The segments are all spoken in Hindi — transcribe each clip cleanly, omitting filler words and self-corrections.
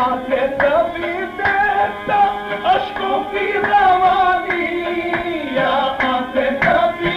आके कभी देता अश्कों की रवानी, या आके कभी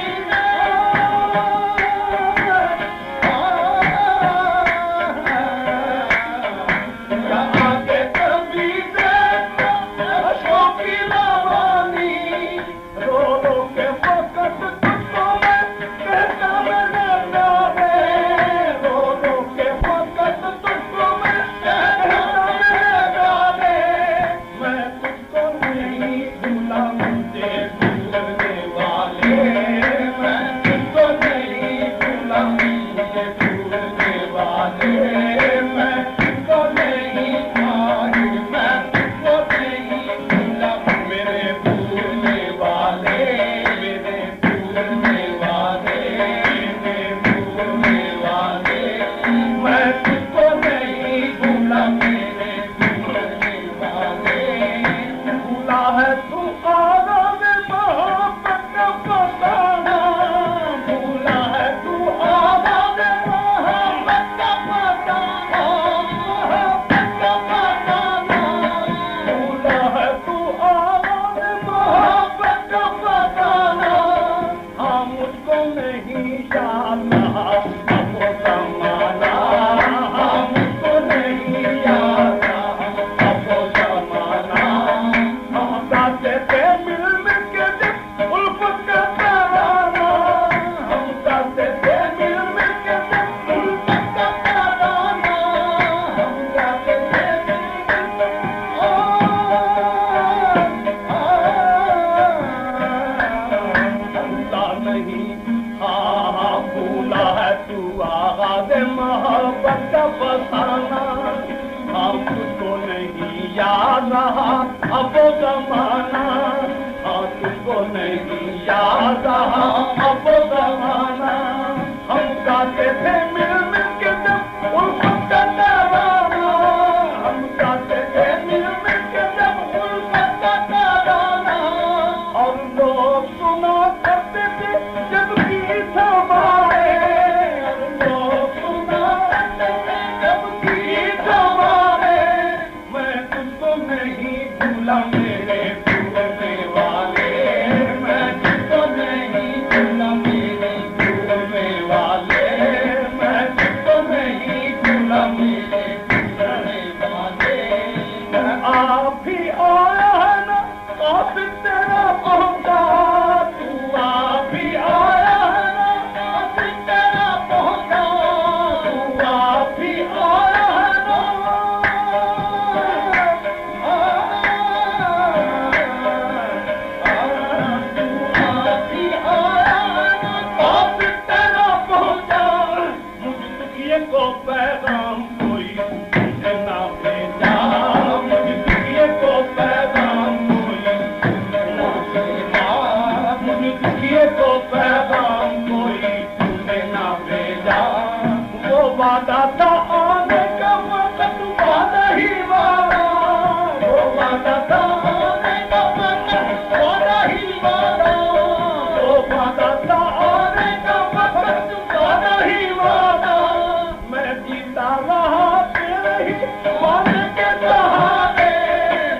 अब जमाना, हाँ तुझको नहीं याद रहा अब जमाना। हम गाते थे मिल मिल के जब उल्फत का तराना, हम गाते थे मिल मिल के जब उल्फत का तराना। और लोग सुना करते थे जब गीत हमारे, और लोग सुना करते थे जब गीत हमारे। मैं तुझको नहीं भूला मेरे भूलने वाले, मैं तुझको नहीं भूला मेरे भूलने वाले, मैं तुझको नहीं भूला मेरे भूलने वाले। आप ही आया है ना काफी तेरा पहुंचा, तू आप ही आया है ना काफी तेरा पहुंचा, तू आप ही आया है ना। को पैगाम कोई तुझे ना भेजा, मुझे दुखिए को पैगाम कोई तुझे ना भेजा, मुझे दुखिए को पैगाम कोई तुझे ना भेजा। वो वादा था आने का वक्त वादा ही वादा, वो वादा था आने का वक्त वादा ही वादा, वो वादा था आने का वक्त वादा ही वादा। जीता रहा तेरे ही वादे के सहारे,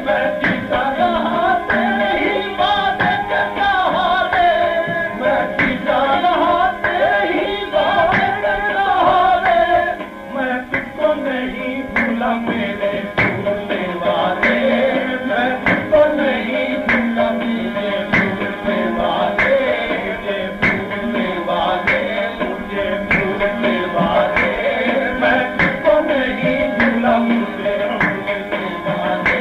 मैं जीता रहा तेरे ही वादे के सहारे, मैं जीता रहा तेरे ही वादे के सहारे। मैं तुझको नहीं भूला मेरे भूलने वाले, मैं तुझको नहीं भूला मेरे भूलने वाले, मुझे भूलने वाले, मुझे भूलने वाले। मैं तुझको नहीं भूला मुझे भूलने वाले।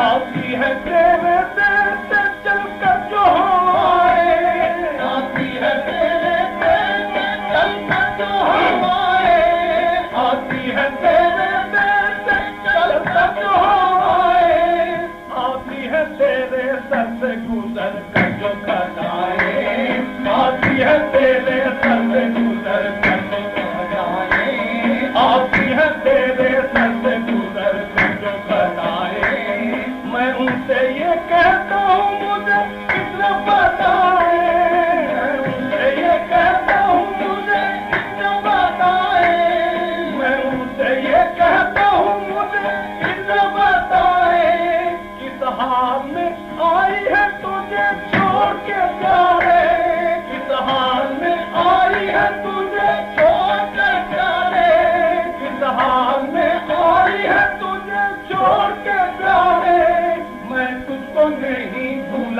आती है तेरे दिल से चलकर जो हवाएं, आती है तेरे दिल से चलकर जो हवाएं, आती है तेरे दिल से चलकर जो हवाएं, आती है तेरे सर से गुजर कर जो घटाएं, आती है तेरे सर से गुजर कर जो घटाएं, आती है तेरे सर से गुजर कर जो घटाएं। मैं उनसे ये कहता हूँ मुझे कितना बताए, मैं उनसे ये कहता हूँ मुझे कितना बताए, मैं उनसे ये कहता हूँ मुझे कितना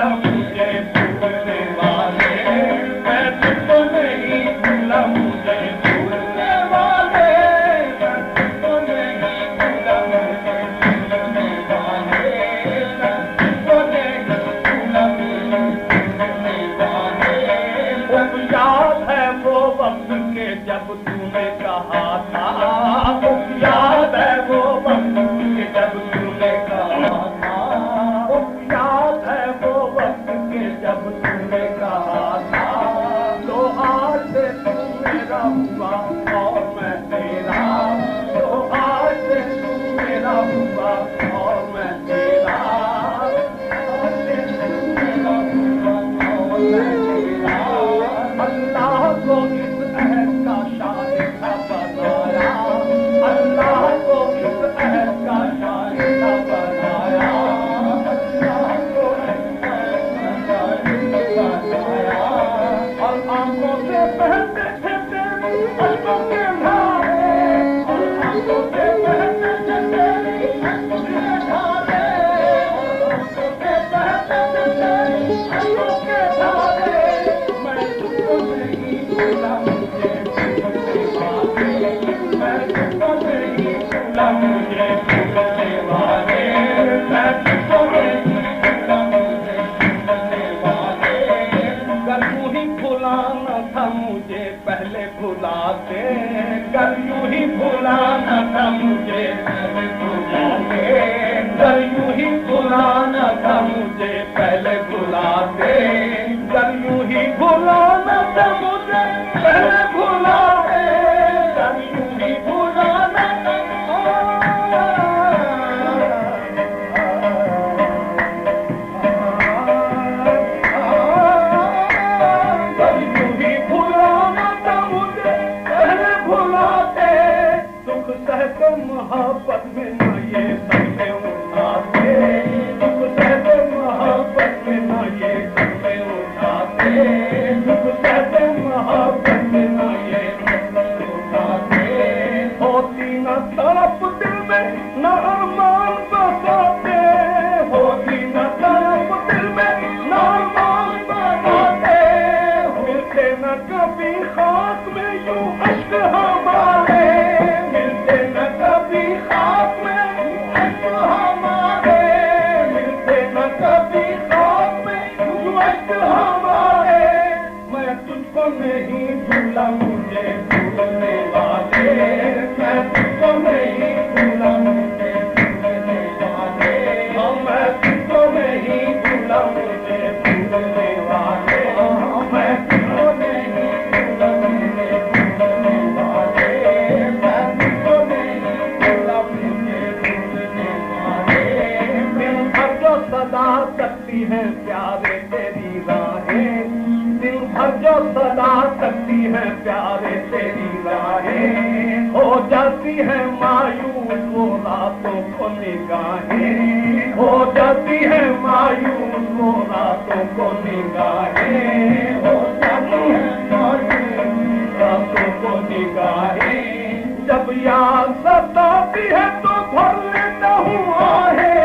भूला मुझे भूलने वाले, मैं तुझको नहीं भूला मुझे भूलने वाले, मैं तुझको नहीं भूला मुझे भूलने वाले, मैं तुझको नहीं भूला मुझे भूलने वाले। अब याद है वो वक्त के जब तूने कहा था, याद है वो वक्त के जब तूने कहा था, याद है वो वक्त के जब तूने कहा था, तो आज से तू मेरा हुआ और मैं तेरा, तो आज से तू मेरा हुआ और मैं तेरा, आज से तू मेरा हुआ और मैं तेरा। अल्लाह को इस अहद का शाहिद बनाया, अल्लाह को इस अहद का शाहिद बनाया, अल्लाह को इस अहद का शाहिद बनाया। और आंखों से बहते थे तेरी अश्कों के धारे, और आंखों से बहते थे तेरी अश्कों के धारे, और आंखों से बहते थे तेरी अश्कों के धारे। मैं तुझको नहीं भूला मुझे भूलने वाले, मैं तुझको नहीं भूला मुझे भूलने वाले, मैं तुझको नहीं भूला मुझे भूलने वाले। अगर यूं ही भुलाना था मुझे पहले भुलाते, अगर यूं ही भुलाना था मुझे पहले भुलाते, अगर यूं ही भुलाना था मुझे पहले भुलाते, अगर यूं ही भुलाना था मुझे पहले भुलाते, अगर यूं ही भुलाना था, अगर यूं ही भुलाना था मुझे पहले भुलाते, दुख सहते मोहब्बत में न ये सपने उठाते, दुख सहते मोहब्बत में न ये सपने उठाते, दुख सहते मोहब्बत में न ये सपने उठाते। होती न तड़प दिल में न अरमान बसाते, होती न तड़प दिल में न अरमान बसाते, मिलते न कभी खाक में यूं अश्क हमारे, मिलते न कभी खाक में अश्क हमारे, मिलते न कभी खाक में यूं अश्क हमारे। मैं तुझको नहीं भूला मुझे भूलने वाले, मैं तुझको नहीं भूला मुझे भूलने वाले, हाँ मैं तुझको नहीं भूला मुझे भूलने वाले, हाँ मैं तुझको नहीं भूला मुझे भूलने वाले, मैं तुझको नहीं भूला मुझे भूलने वाले। दिन भर जो सदा सकती है प्यारे तेरी राहें, दिन भर जो सदा सकती है प्यारे तेरी राहें, हो जाती है मायूस वो रातों को निगाहें, हो जाती है मायूस वो रातों को निगाहें, हो जाती है मायूस रातों को निगाहें। जब याद सताती है तो भर लेता हूँ आहें,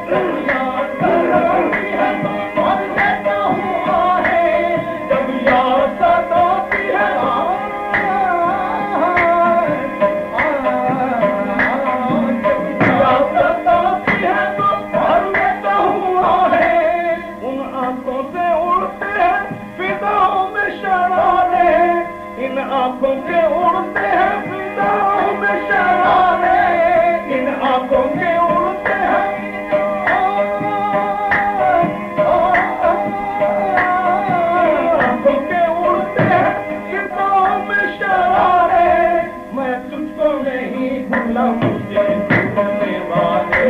जब याद सताती है तो भर लेता हूँ आहें, जब याद सताती है तो भर लेता हूँ आहें। उन आंखों से उड़ते हैं फिजाओं में शरारे, इन आंखों के उड़ते हैं फिजाओं में शरारे, इन आंखों के उड़ते हैं आंखों के उड़ते हैं फिजाओं में शरारे। मैं तुझको नहीं भूला मुझे भूलने वाले,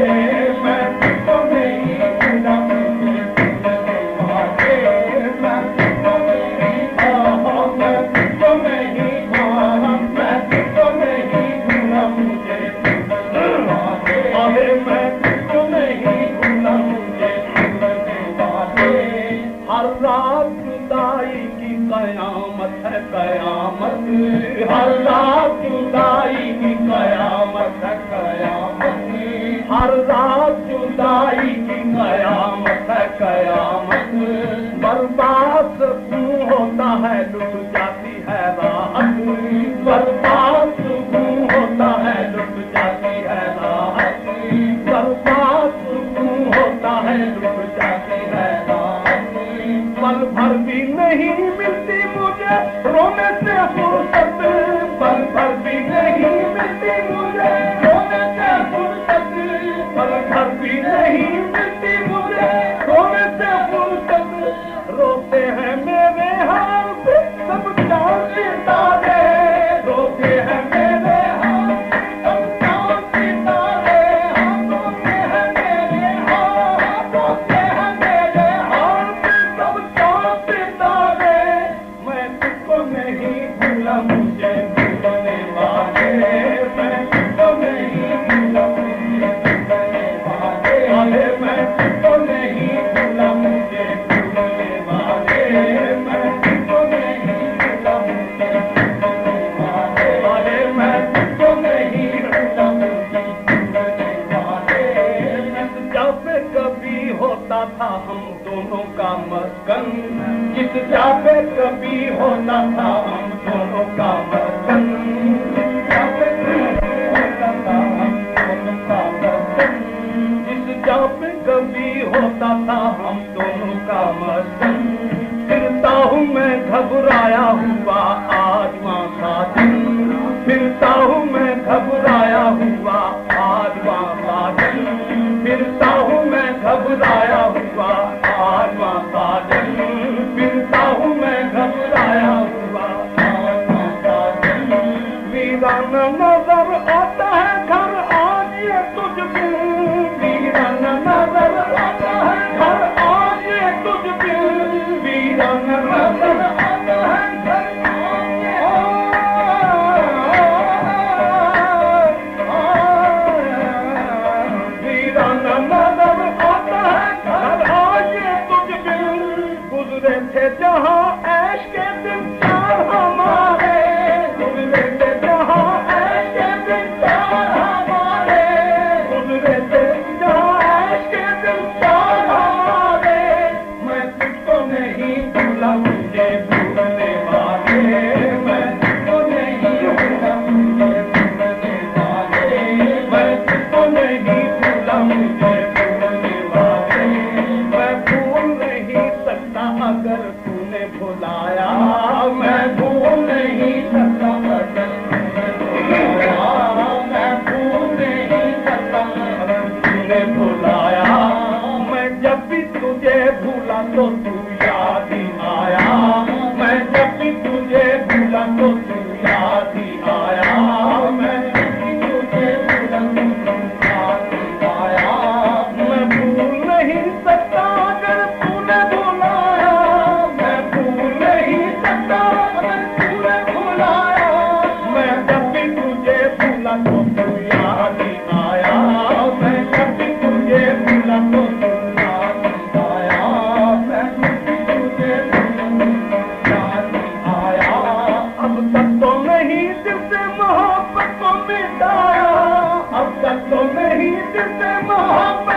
मैं तुझको नहीं भूला मुझे भूलने वाले, मैं तुझको नहीं मैं तुझको नहीं मैं तुझको नहीं भूला मुझे भूलने वाले, अरे मैं तुझको नहीं भूला मुझे भूलने वाले। हर रात जुदाई की कयामत है कयामत, हर रात जुदाई की कयामत है कयामत, हर रात जुदाई की कयामत है कयामत, पर घर भी नहीं मिलती मुझे रोने से फुर्सत। रोते हैं मेरे हाल पे सब चांद सितारे, रोते हैं मेरे हाल सब चांद सितारे, रोते हैं मेरे हाल, रोते हैं मेरे हाल पे सब चांद सितारे। मैं तुझको नहीं भूला मुझे भूलने वाले, मैं तुझको नहीं भूला मुझे भूलने वाले, मैं तुझको नहीं भूला मुझे भूलने वाले, मैं तुझको नहीं भूला मुझे भूलने वाले, मैं तुझको नहीं भूला मुझे भूलने वाले। जब कभी होता था हम दोनों का मस्कन, जिस जापे कभी होता था हम दोनों का मस्कन, जिस जापे कभी होता था हम दोनों का मस्कन। फिरता हूँ मैं घबराया हुआ आज वहाँ का दिन, फिरता हूँ मैं घबराया हुआ आज वहाँ का दिन, फिरता हूँ मैं घबराया हुआ आज वहाँ का दिन, फिरता हूँ मैं घबराया हुआ आज वहाँ का दिन। वीराना नजर आता है घर आज ये तुझ बिन, वीराना नजर आता है घर आज ये तुझ बिन, वीराना नजर आता है घर आज ये वीराना नजर आता है घर आज ये तुझ बिन। गुजरे थे जहाँ ऐश के दिन चार हमारे, गुजरे थे जहाँ ऐश के दिन चार हमारे, गुजरे थे जहाँ ऐश के दिन चार हमारे। मैं तुझको नहीं भूला मुझे भूलने वाले, मैं तुझको नहीं भूला मुझे भूलने वाले, मैं तुझको नहीं भूला मुझे भूलने वाले। मैं भूल नहीं सकता अगर तूने भुलाया, मैं भूल नहीं सकता अगर तूने भुलाया, मैं भूल नहीं सकता अगर तूने भुलाया। मैं जब भी तुझे भूला तो तू याद ही आया, मैं जब भी तुझे भूला तो तू याद ही आया, मैं जब भी तुझे भूला तो तू याद ही आया। मैं भूल नहीं सकता अगर तूने भुलाया, मैं भूल नहीं सकता अगर तूने भुलाया। मैं जब भी तुझे भूला तो तू याद ही आया, मैं जब भी तुझे भूला तो तू याद ही आया, मैं जब भी तुझे भूला तो तू याद ही आया। अब तक तो नहीं दिल से मोहब्बत को मिटाया, अब तक तो नहीं दिल से मोहब्बत